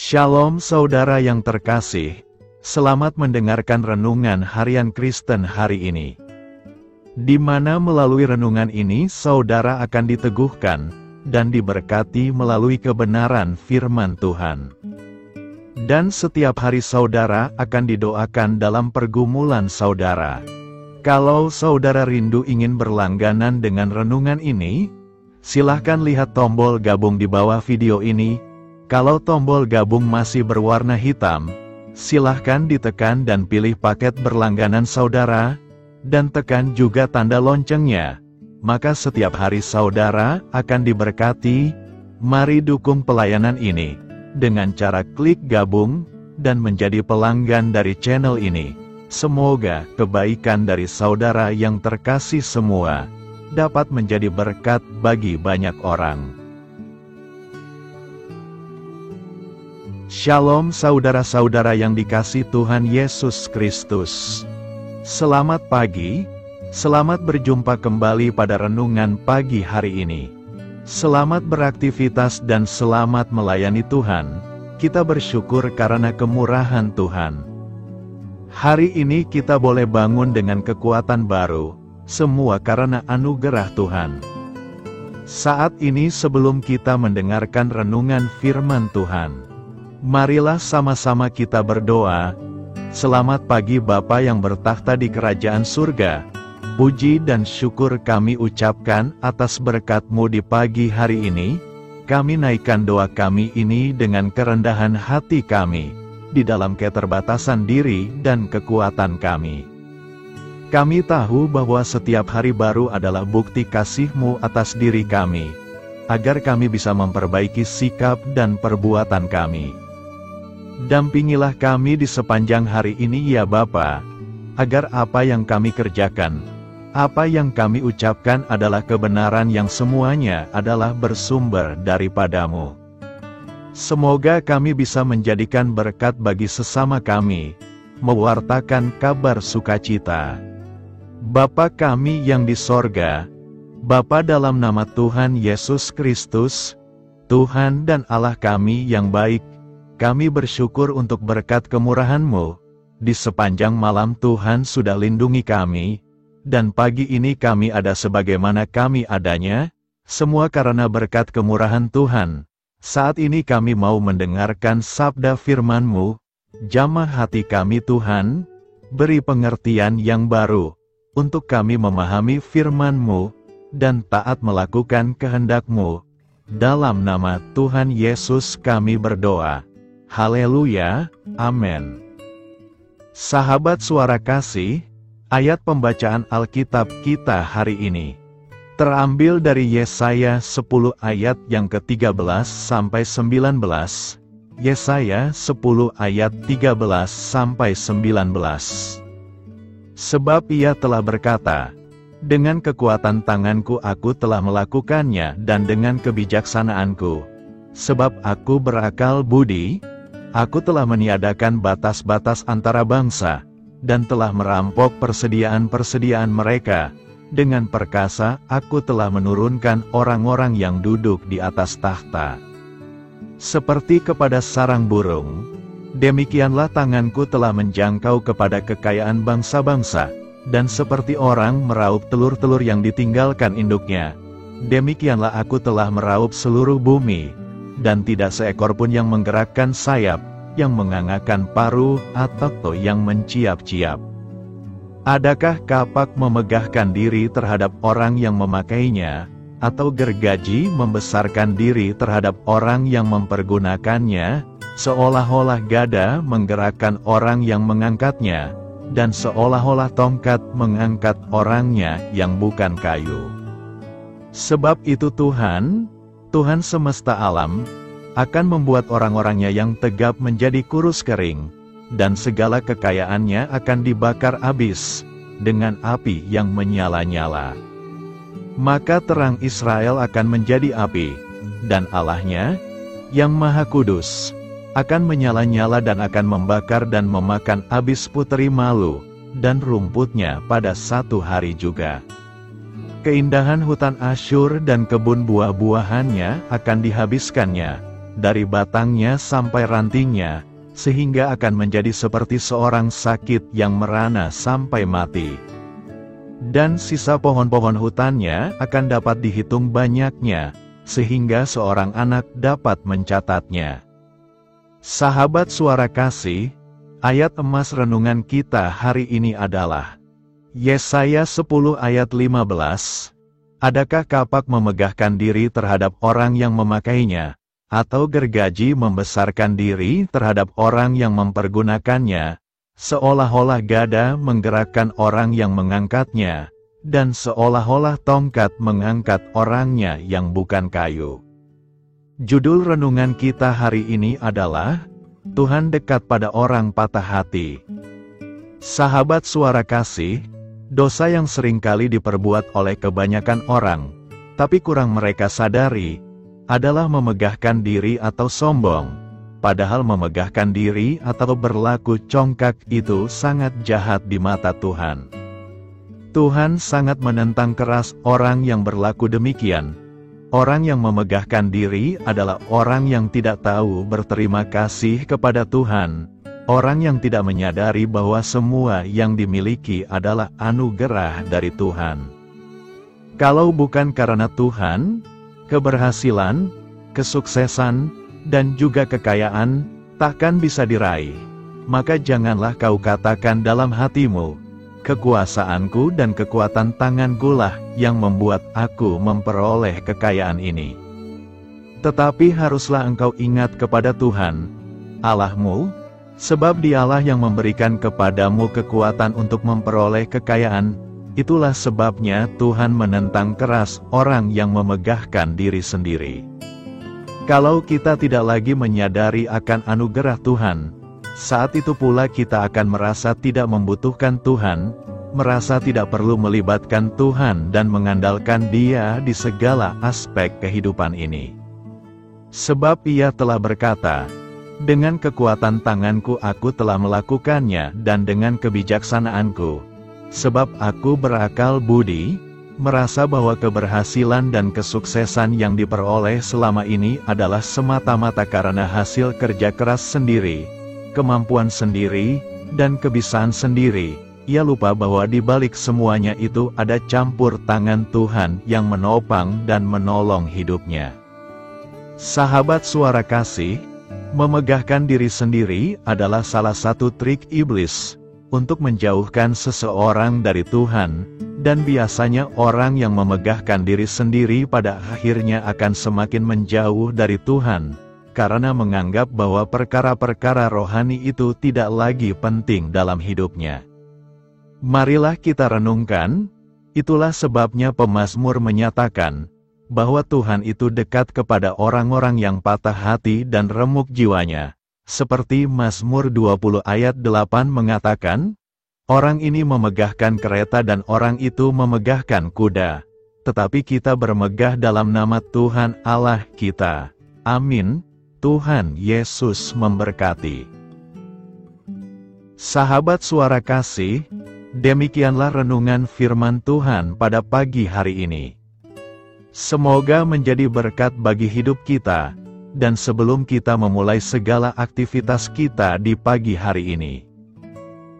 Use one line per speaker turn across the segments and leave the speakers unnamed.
Shalom saudara yang terkasih, selamat mendengarkan renungan harian Kristen hari ini. Di mana melalui renungan ini saudara akan diteguhkan dan diberkati melalui kebenaran firman Tuhan. Dan setiap hari saudara akan didoakan dalam pergumulan saudara. Kalau saudara rindu ingin berlangganan dengan renungan ini, silahkan lihat tombol gabung di bawah video ini. Kalau tombol gabung masih berwarna hitam, silahkan ditekan dan pilih paket berlangganan saudara, dan tekan juga tanda loncengnya. Maka setiap hari saudara akan diberkati. Mari dukung pelayanan ini dengan cara klik gabung dan menjadi pelanggan dari channel ini. Semoga kebaikan dari saudara yang terkasih semua dapat menjadi berkat bagi banyak orang. Shalom saudara-saudara yang dikasih Tuhan Yesus Kristus. Selamat pagi, selamat berjumpa kembali pada renungan pagi hari ini. Selamat beraktivitas dan selamat melayani Tuhan. Kita bersyukur karena kemurahan Tuhan. Hari ini kita boleh bangun dengan kekuatan baru, semua karena anugerah Tuhan. Saat ini sebelum kita mendengarkan renungan firman Tuhan, marilah sama-sama kita berdoa. Selamat pagi Bapa yang bertakhta di kerajaan surga. Puji dan syukur kami ucapkan atas berkat-Mu di pagi hari ini. Kami naikkan doa kami ini dengan kerendahan hati kami, di dalam keterbatasan diri dan kekuatan kami. Kami tahu bahwa setiap hari baru adalah bukti kasih-Mu atas diri kami, agar kami bisa memperbaiki sikap dan perbuatan kami. Dampingilah kami di sepanjang hari ini ya Bapa, agar apa yang kami kerjakan, apa yang kami ucapkan adalah kebenaran yang semuanya adalah bersumber daripada-Mu. Semoga kami bisa menjadikan berkat bagi sesama kami, mewartakan kabar sukacita. Bapa kami yang di sorga, Bapa dalam nama Tuhan Yesus Kristus, Tuhan dan Allah kami yang baik, kami bersyukur untuk berkat kemurahan-Mu. Di sepanjang malam Tuhan sudah lindungi kami, dan pagi ini kami ada sebagaimana kami adanya, semua karena berkat kemurahan Tuhan. Saat ini kami mau mendengarkan sabda firman-Mu, jamah hati kami Tuhan, beri pengertian yang baru, untuk kami memahami firman-Mu, dan taat melakukan kehendak-Mu. Dalam nama Tuhan Yesus kami berdoa. Haleluya, amin. Sahabat suara kasih, ayat pembacaan Alkitab kita hari ini terambil dari Yesaya 10 ayat yang ke-13 sampai 19. Yesaya 10 ayat 13 sampai 19. Sebab Ia telah berkata, dengan kekuatan tanganku aku telah melakukannya dan dengan kebijaksanaanku. Sebab aku berakal budi, aku telah meniadakan batas-batas antara bangsa, dan telah merampok persediaan-persediaan mereka. Dengan perkasa aku telah menurunkan orang-orang yang duduk di atas tahta. Seperti kepada sarang burung, demikianlah tanganku telah menjangkau kepada kekayaan bangsa-bangsa, dan seperti orang meraup telur-telur yang ditinggalkan induknya, demikianlah aku telah meraup seluruh bumi, dan tidak seekor pun yang menggerakkan sayap, yang mengangakkan paruh, atau yang menciap-ciap. Adakah kapak memegahkan diri terhadap orang yang memakainya, atau gergaji membesarkan diri terhadap orang yang mempergunakannya, seolah-olah gada menggerakkan orang yang mengangkatnya, dan seolah-olah tongkat mengangkat orangnya yang bukan kayu. Sebab itu Tuhan semesta alam, akan membuat orang-orangnya yang tegap menjadi kurus kering, dan segala kekayaannya akan dibakar habis, dengan api yang menyala-nyala. Maka terang Israel akan menjadi api, dan Allahnya, yang Maha Kudus, akan menyala-nyala dan akan membakar dan memakan habis puteri malu, dan rumputnya pada satu hari juga. Keindahan hutan Asyur dan kebun buah-buahannya akan dihabiskannya, dari batangnya sampai rantingnya, sehingga akan menjadi seperti seorang sakit yang merana sampai mati. Dan sisa pohon-pohon hutannya akan dapat dihitung banyaknya, sehingga seorang anak dapat mencatatnya. Sahabat Suara Kasih, ayat emas renungan kita hari ini adalah Yesaya 10 ayat 15. Adakah kapak memegahkan diri terhadap orang yang memakainya, atau gergaji membesarkan diri terhadap orang yang mempergunakannya, seolah-olah gada menggerakkan orang yang mengangkatnya, dan seolah-olah tongkat mengangkat orangnya yang bukan kayu. Judul renungan kita hari ini adalah Tuhan dekat pada orang patah hati. Sahabat Suara Kasih, dosa yang seringkali diperbuat oleh kebanyakan orang, tapi kurang mereka sadari, adalah memegahkan diri atau sombong. Padahal memegahkan diri atau berlaku congkak itu sangat jahat di mata Tuhan. Tuhan sangat menentang keras orang yang berlaku demikian. Orang yang memegahkan diri adalah orang yang tidak tahu berterima kasih kepada Tuhan. Orang yang tidak menyadari bahwa semua yang dimiliki adalah anugerah dari Tuhan. Kalau bukan karena Tuhan, keberhasilan, kesuksesan, dan juga kekayaan takkan bisa diraih. Maka janganlah kau katakan dalam hatimu, kekuasaanku dan kekuatan tangankulah yang membuat aku memperoleh kekayaan ini. Tetapi haruslah engkau ingat kepada Tuhan, Allahmu, sebab Dialah yang memberikan kepadamu kekuatan untuk memperoleh kekayaan. Itulah sebabnya Tuhan menentang keras orang yang memegahkan diri sendiri. Kalau kita tidak lagi menyadari akan anugerah Tuhan, saat itu pula kita akan merasa tidak membutuhkan Tuhan, merasa tidak perlu melibatkan Tuhan dan mengandalkan Dia di segala aspek kehidupan ini. Sebab Ia telah berkata, dengan kekuatan tanganku aku telah melakukannya dan dengan kebijaksanaanku. Sebab aku berakal budi, merasa bahwa keberhasilan dan kesuksesan yang diperoleh selama ini adalah semata-mata karena hasil kerja keras sendiri, kemampuan sendiri, dan kebisaan sendiri. Ia lupa bahwa di balik semuanya itu ada campur tangan Tuhan yang menopang dan menolong hidupnya. Sahabat Suara Kasih, memegahkan diri sendiri adalah salah satu trik iblis untuk menjauhkan seseorang dari Tuhan, dan biasanya orang yang memegahkan diri sendiri pada akhirnya akan semakin menjauh dari Tuhan, karena menganggap bahwa perkara-perkara rohani itu tidak lagi penting dalam hidupnya. Marilah kita renungkan, itulah sebabnya pemazmur menyatakan, bahwa Tuhan itu dekat kepada orang-orang yang patah hati dan remuk jiwanya. Seperti Mazmur 20 ayat 8 mengatakan, orang ini memegahkan kereta dan orang itu memegahkan kuda. Tetapi kita bermegah dalam nama Tuhan Allah kita. Amin. Tuhan Yesus memberkati. Sahabat Suara Kasih, demikianlah renungan firman Tuhan pada pagi hari ini. Semoga menjadi berkat bagi hidup kita, dan sebelum kita memulai segala aktivitas kita di pagi hari ini,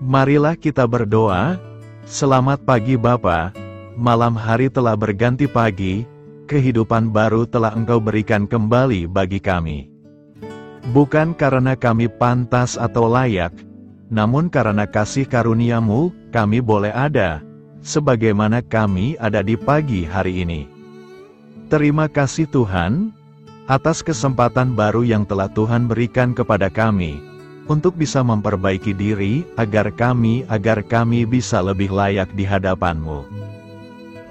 marilah kita berdoa. Selamat pagi Bapa, malam hari telah berganti pagi, kehidupan baru telah Engkau berikan kembali bagi kami. Bukan karena kami pantas atau layak, namun karena kasih karunia-Mu, kami boleh ada, sebagaimana kami ada di pagi hari ini. Terima kasih Tuhan, atas kesempatan baru yang telah Tuhan berikan kepada kami, untuk bisa memperbaiki diri, agar kami bisa lebih layak di hadapan-Mu.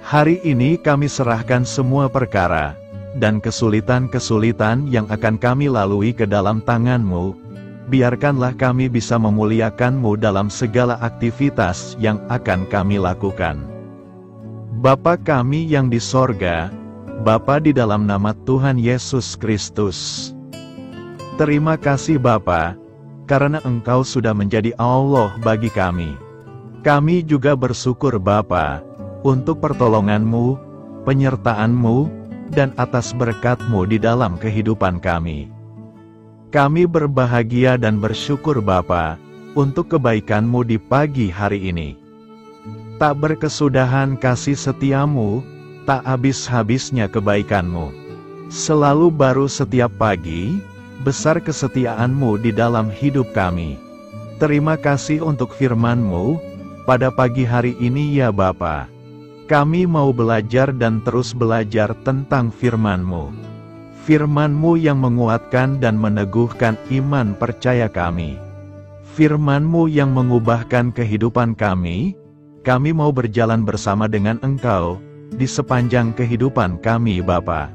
Hari ini kami serahkan semua perkara, dan kesulitan-kesulitan yang akan kami lalui ke dalam tangan-Mu. Biarkanlah kami bisa memuliakan-Mu dalam segala aktivitas yang akan kami lakukan. Bapa kami yang di sorga, Bapa di dalam nama Tuhan Yesus Kristus. Terima kasih Bapa, karena Engkau sudah menjadi Allah bagi kami. Kami juga bersyukur Bapa, untuk pertolongan-Mu, penyertaan-Mu, dan atas berkat-Mu di dalam kehidupan kami. Kami berbahagia dan bersyukur Bapa, untuk kebaikan-Mu di pagi hari ini. Tak berkesudahan kasih setiamu, tak habis-habisnya kebaikan-Mu. Selalu baru setiap pagi, besar kesetiaan-Mu di dalam hidup kami. Terima kasih untuk firman-Mu, pada pagi hari ini ya Bapa. Kami mau belajar dan terus belajar tentang firman-Mu. Firman-Mu yang menguatkan dan meneguhkan iman percaya kami. Firman-Mu yang mengubahkan kehidupan kami mau berjalan bersama dengan Engkau, di sepanjang kehidupan kami Bapa.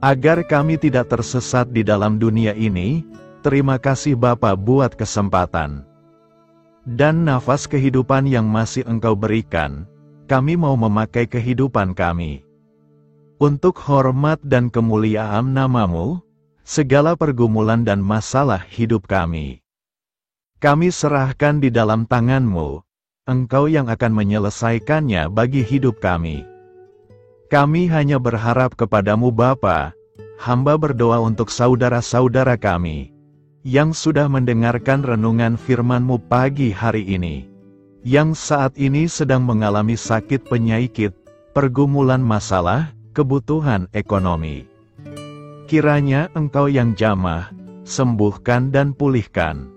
Agar kami tidak tersesat di dalam dunia ini, terima kasih Bapa buat kesempatan. Dan nafas kehidupan yang masih Engkau berikan, kami mau memakai kehidupan kami. Untuk hormat dan kemuliaan nama-Mu, segala pergumulan dan masalah hidup kami. Kami serahkan di dalam tangan-Mu, Engkau yang akan menyelesaikannya bagi hidup kami. Kami hanya berharap kepadamu Bapa, hamba berdoa untuk saudara-saudara kami, yang sudah mendengarkan renungan firman-Mu pagi hari ini, yang saat ini sedang mengalami sakit penyakit, pergumulan masalah, kebutuhan ekonomi. Kiranya Engkau yang jamah, sembuhkan dan pulihkan.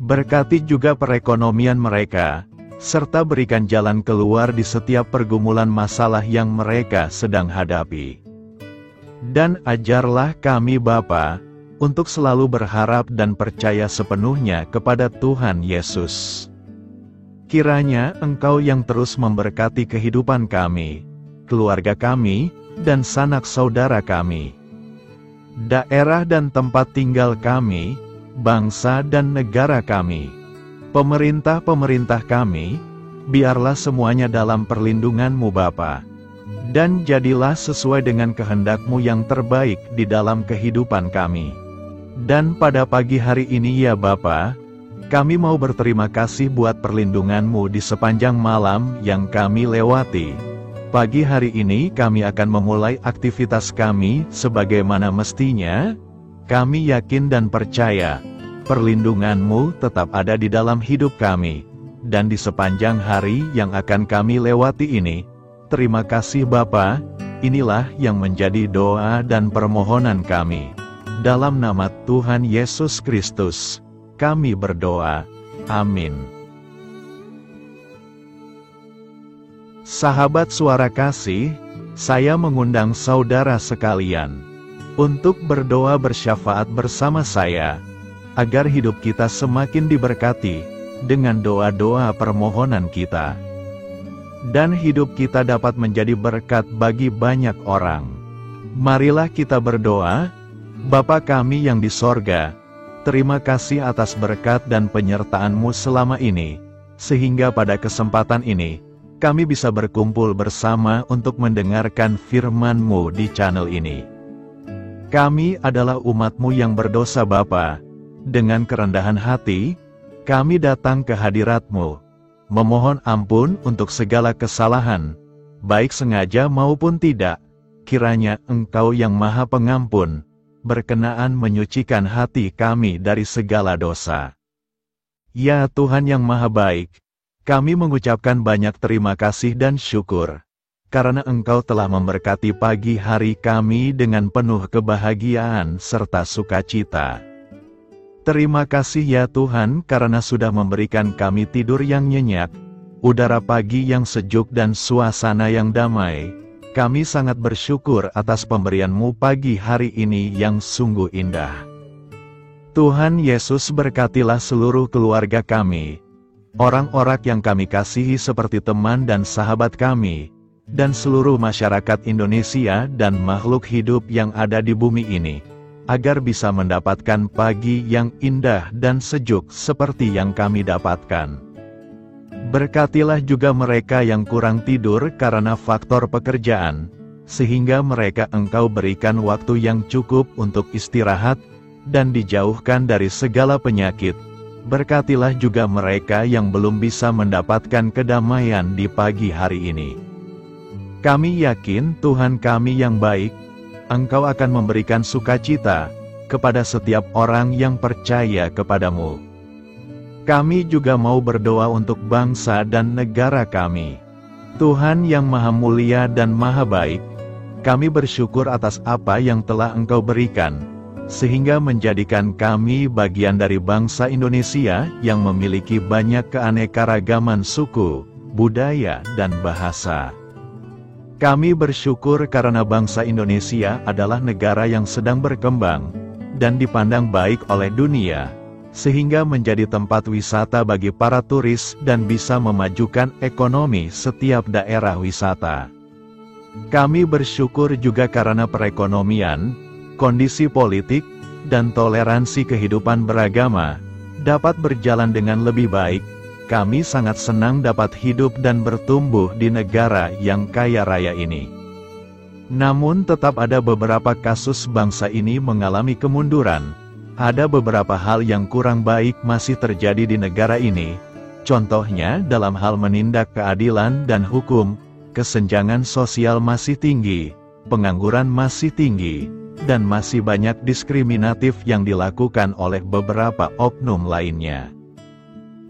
Berkati juga perekonomian mereka, serta berikan jalan keluar di setiap pergumulan masalah yang mereka sedang hadapi. Dan ajarlah kami Bapa, untuk selalu berharap dan percaya sepenuhnya kepada Tuhan Yesus. Kiranya Engkau yang terus memberkati kehidupan kami, keluarga kami, dan sanak saudara kami, daerah dan tempat tinggal kami, bangsa dan negara kami, pemerintah-pemerintah kami, biarlah semuanya dalam perlindungan-Mu Bapa, dan jadilah sesuai dengan kehendak-Mu yang terbaik di dalam kehidupan kami. Dan pada pagi hari ini ya Bapa, kami mau berterima kasih buat perlindungan-Mu di sepanjang malam yang kami lewati. Pagi hari ini kami akan memulai aktivitas kami sebagaimana mestinya. Kami yakin dan percaya, perlindungan-Mu tetap ada di dalam hidup kami, dan di sepanjang hari yang akan kami lewati ini. Terima kasih Bapa, inilah yang menjadi doa dan permohonan kami. Dalam nama Tuhan Yesus Kristus, kami berdoa. Amin. Sahabat Suara Kasih, saya mengundang saudara sekalian untuk berdoa bersyafaat bersama saya, agar hidup kita semakin diberkati dengan doa-doa permohonan kita, dan hidup kita dapat menjadi berkat bagi banyak orang. Marilah kita berdoa. Bapa kami yang di sorga, terima kasih atas berkat dan penyertaan-Mu selama ini, sehingga pada kesempatan ini, kami bisa berkumpul bersama untuk mendengarkan firman-Mu di channel ini. Kami adalah umat-Mu yang berdosa Bapa. Dengan kerendahan hati, kami datang ke hadirat-Mu, memohon ampun untuk segala kesalahan, baik sengaja maupun tidak. Kiranya Engkau yang Maha Pengampun, berkenaan menyucikan hati kami dari segala dosa. Ya Tuhan yang Maha Baik, kami mengucapkan banyak terima kasih dan syukur, karena Engkau telah memberkati pagi hari kami dengan penuh kebahagiaan serta sukacita. Terima kasih ya Tuhan karena sudah memberikan kami tidur yang nyenyak, udara pagi yang sejuk dan suasana yang damai. Kami sangat bersyukur atas pemberian-Mu pagi hari ini yang sungguh indah. Tuhan Yesus berkatilah seluruh keluarga kami, orang-orang yang kami kasihi seperti teman dan sahabat kami, dan seluruh masyarakat Indonesia dan makhluk hidup yang ada di bumi ini, agar bisa mendapatkan pagi yang indah dan sejuk seperti yang kami dapatkan. Berkatilah juga mereka yang kurang tidur karena faktor pekerjaan, sehingga mereka Engkau berikan waktu yang cukup untuk istirahat, dan dijauhkan dari segala penyakit. Berkatilah juga mereka yang belum bisa mendapatkan kedamaian di pagi hari ini. Kami yakin Tuhan kami yang baik, Engkau akan memberikan sukacita, kepada setiap orang yang percaya kepadamu. Kami juga mau berdoa untuk bangsa dan negara kami. Tuhan yang Maha Mulia dan Maha Baik, kami bersyukur atas apa yang telah Engkau berikan, sehingga menjadikan kami bagian dari bangsa Indonesia yang memiliki banyak keanekaragaman suku, budaya, dan bahasa. Kami bersyukur karena bangsa Indonesia adalah negara yang sedang berkembang dan dipandang baik oleh dunia, sehingga menjadi tempat wisata bagi para turis dan bisa memajukan ekonomi setiap daerah wisata. Kami bersyukur juga karena perekonomian, kondisi politik, dan toleransi kehidupan beragama dapat berjalan dengan lebih baik. Kami sangat senang dapat hidup dan bertumbuh di negara yang kaya raya ini. Namun tetap ada beberapa kasus bangsa ini mengalami kemunduran. Ada beberapa hal yang kurang baik masih terjadi di negara ini. Contohnya dalam hal menindak keadilan dan hukum, kesenjangan sosial masih tinggi, pengangguran masih tinggi, dan masih banyak diskriminatif yang dilakukan oleh beberapa oknum lainnya.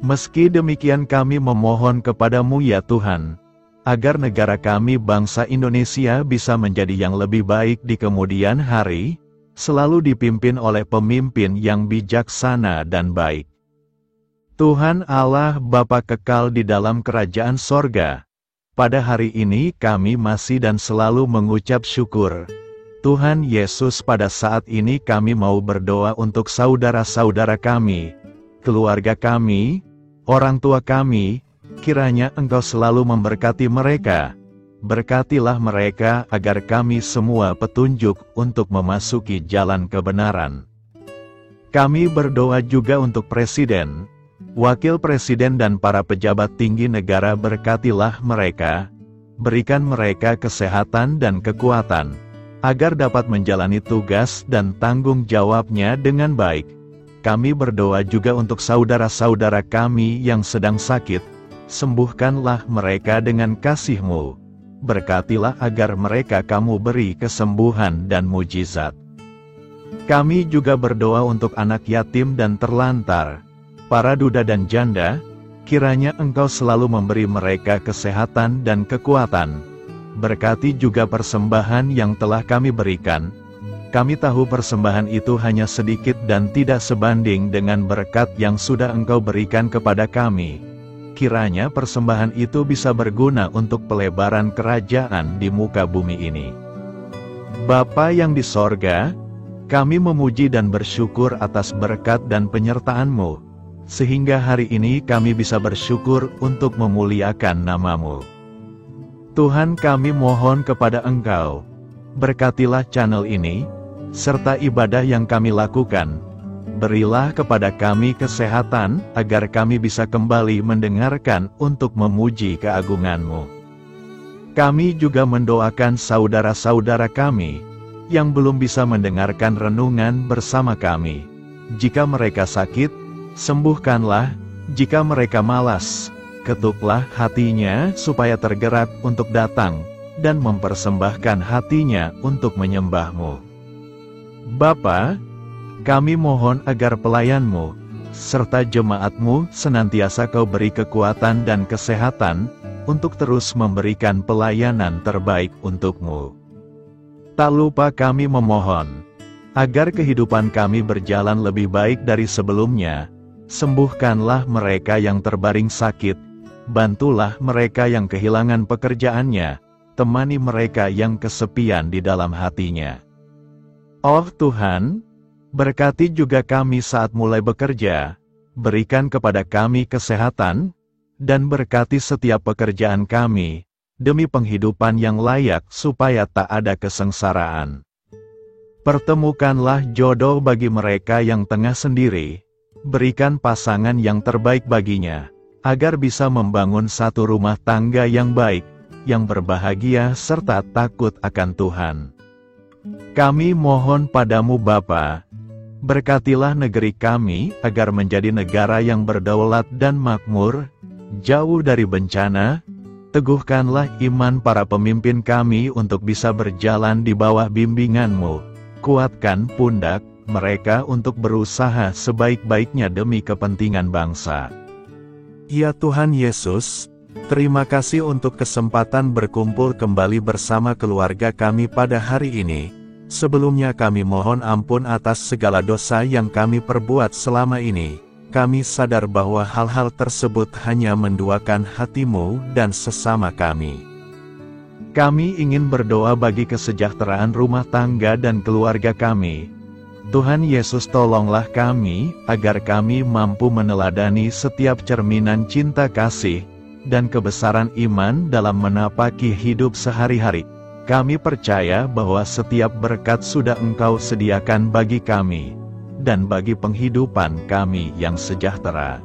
Meski demikian kami memohon kepadamu ya Tuhan, agar negara kami bangsa Indonesia bisa menjadi yang lebih baik di kemudian hari, selalu dipimpin oleh pemimpin yang bijaksana dan baik. Tuhan Allah Bapa kekal di dalam kerajaan sorga, pada hari ini kami masih dan selalu mengucap syukur. Tuhan Yesus, pada saat ini kami mau berdoa untuk saudara-saudara kami, keluarga kami, orang tua kami, kiranya Engkau selalu memberkati mereka. Berkatilah mereka agar kami semua petunjuk untuk memasuki jalan kebenaran. Kami berdoa juga untuk Presiden, Wakil Presiden dan para pejabat tinggi negara. Berkatilah mereka, berikan mereka kesehatan dan kekuatan, agar dapat menjalani tugas dan tanggung jawabnya dengan baik. Kami berdoa juga untuk saudara-saudara kami yang sedang sakit, sembuhkanlah mereka dengan kasih-Mu. Berkatilah agar mereka Kamu beri kesembuhan dan mujizat. Kami juga berdoa untuk anak yatim dan terlantar, para duda dan janda, kiranya Engkau selalu memberi mereka kesehatan dan kekuatan. Berkati juga persembahan yang telah kami berikan. Kami tahu persembahan itu hanya sedikit dan tidak sebanding dengan berkat yang sudah Engkau berikan kepada kami. Kiranya persembahan itu bisa berguna untuk pelebaran kerajaan di muka bumi ini. Bapa yang di sorga, kami memuji dan bersyukur atas berkat dan penyertaan-Mu, sehingga hari ini kami bisa bersyukur untuk memuliakan nama-Mu. Tuhan, kami mohon kepada Engkau, berkatilah channel ini, serta ibadah yang kami lakukan. Berilah kepada kami kesehatan, agar kami bisa kembali mendengarkan untuk memuji keagungan-Mu. Kami juga mendoakan saudara-saudara kami, yang belum bisa mendengarkan renungan bersama kami. Jika mereka sakit, sembuhkanlah. Jika mereka malas, ketuklah hatinya supaya tergerak untuk datang, dan mempersembahkan hatinya untuk menyembah-Mu. Bapa, kami mohon agar pelayan-Mu, serta jemaat-Mu senantiasa Kau beri kekuatan dan kesehatan, untuk terus memberikan pelayanan terbaik untuk-Mu. Tak lupa kami memohon, agar kehidupan kami berjalan lebih baik dari sebelumnya. Sembuhkanlah mereka yang terbaring sakit, bantulah mereka yang kehilangan pekerjaannya, temani mereka yang kesepian di dalam hatinya. Oh Tuhan, berkati juga kami saat mulai bekerja, berikan kepada kami kesehatan, dan berkati setiap pekerjaan kami, demi penghidupan yang layak supaya tak ada kesengsaraan. Pertemukanlah jodoh bagi mereka yang tengah sendiri, berikan pasangan yang terbaik baginya, agar bisa membangun satu rumah tangga yang baik, yang berbahagia serta takut akan Tuhan. Kami mohon padamu Bapa, berkatilah negeri kami agar menjadi negara yang berdaulat dan makmur, jauh dari bencana. Teguhkanlah iman para pemimpin kami untuk bisa berjalan di bawah bimbingan-Mu. Kuatkan pundak, mereka untuk berusaha sebaik-baiknya demi kepentingan bangsa. Ya Tuhan Yesus, terima kasih untuk kesempatan berkumpul kembali bersama keluarga kami pada hari ini. Sebelumnya kami mohon ampun atas segala dosa yang kami perbuat selama ini. Kami sadar bahwa hal-hal tersebut hanya menduakan hati-Mu dan sesama kami. Kami ingin berdoa bagi kesejahteraan rumah tangga dan keluarga kami. Tuhan Yesus, tolonglah kami, agar kami mampu meneladani setiap cerminan cinta kasih dan kebesaran iman dalam menapaki hidup sehari-hari. Kami percaya bahwa setiap berkat sudah Engkau sediakan bagi kami, dan bagi penghidupan kami yang sejahtera.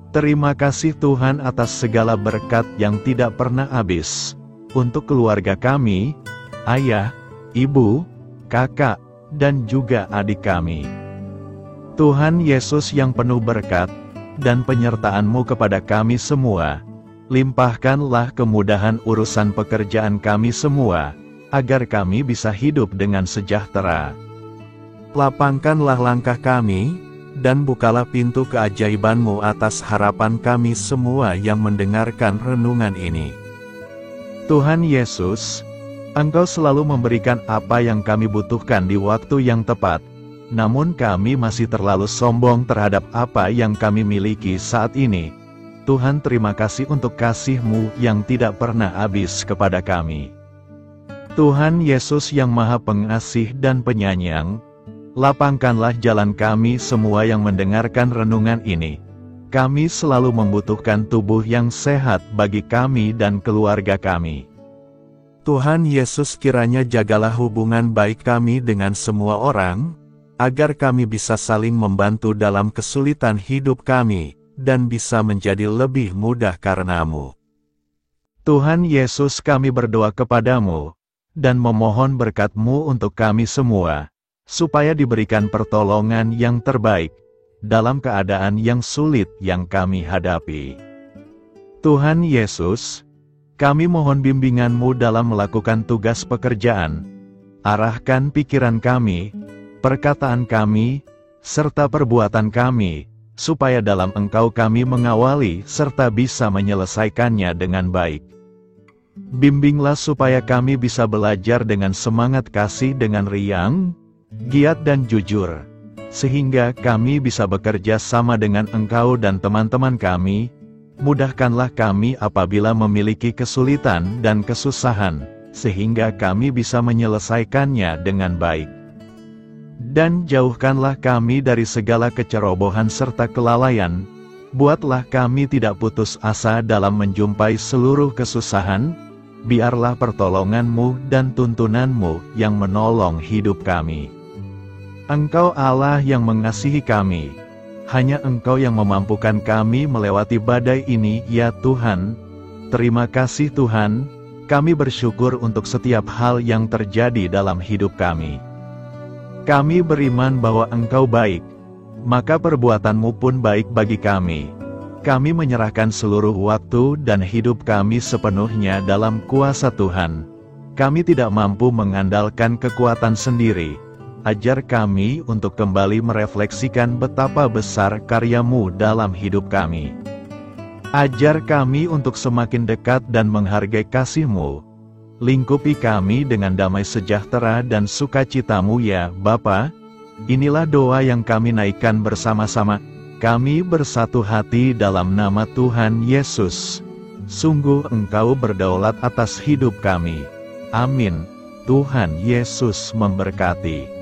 Terima kasih Tuhan atas segala berkat yang tidak pernah habis, untuk keluarga kami, ayah, ibu, kakak, dan juga adik kami. Tuhan Yesus yang penuh berkat, dan penyertaan-Mu kepada kami semua, limpahkanlah kemudahan urusan pekerjaan kami semua, agar kami bisa hidup dengan sejahtera. Lapangkanlah langkah kami, dan bukalah pintu keajaiban-Mu atas harapan kami semua yang mendengarkan renungan ini. Tuhan Yesus, Engkau selalu memberikan apa yang kami butuhkan di waktu yang tepat, namun kami masih terlalu sombong terhadap apa yang kami miliki saat ini. Tuhan, terima kasih untuk kasih-Mu yang tidak pernah habis kepada kami. Tuhan Yesus yang Maha Pengasih dan Penyayang, lapangkanlah jalan kami semua yang mendengarkan renungan ini. Kami selalu membutuhkan tubuh yang sehat bagi kami dan keluarga kami. Tuhan Yesus, kiranya jagalah hubungan baik kami dengan semua orang, agar kami bisa saling membantu dalam kesulitan hidup kami, dan bisa menjadi lebih mudah karena-Mu. Tuhan Yesus, kami berdoa kepada-Mu, dan memohon berkat-Mu untuk kami semua, supaya diberikan pertolongan yang terbaik, dalam keadaan yang sulit yang kami hadapi. Tuhan Yesus, kami mohon bimbingan-Mu dalam melakukan tugas pekerjaan. Arahkan pikiran kami, perkataan kami, serta perbuatan kami, supaya dalam Engkau kami mengawali serta bisa menyelesaikannya dengan baik. Bimbinglah supaya kami bisa belajar dengan semangat kasih dengan riang, giat dan jujur, sehingga kami bisa bekerja sama dengan Engkau dan teman-teman kami. Mudahkanlah kami apabila memiliki kesulitan dan kesusahan, sehingga kami bisa menyelesaikannya dengan baik. Dan jauhkanlah kami dari segala kecerobohan serta kelalaian. Buatlah kami tidak putus asa dalam menjumpai seluruh kesusahan. Biarlah pertolongan-Mu dan tuntunan-Mu yang menolong hidup kami. Engkau Allah yang mengasihi kami. Hanya Engkau yang memampukan kami melewati badai ini, ya Tuhan. Terima kasih Tuhan, kami bersyukur untuk setiap hal yang terjadi dalam hidup kami. Kami beriman bahwa Engkau baik, maka perbuatan-Mu pun baik bagi kami. Kami menyerahkan seluruh waktu dan hidup kami sepenuhnya dalam kuasa Tuhan. Kami tidak mampu mengandalkan kekuatan sendiri. Ajar kami untuk kembali merefleksikan betapa besar karya-Mu dalam hidup kami. Ajar kami untuk semakin dekat dan menghargai kasih-Mu. Lingkupi kami dengan damai sejahtera dan sukacita-Mu ya Bapa. Inilah doa yang kami naikkan bersama-sama. Kami bersatu hati dalam nama Tuhan Yesus. Sungguh Engkau berdaulat atas hidup kami. Amin. Tuhan Yesus memberkati.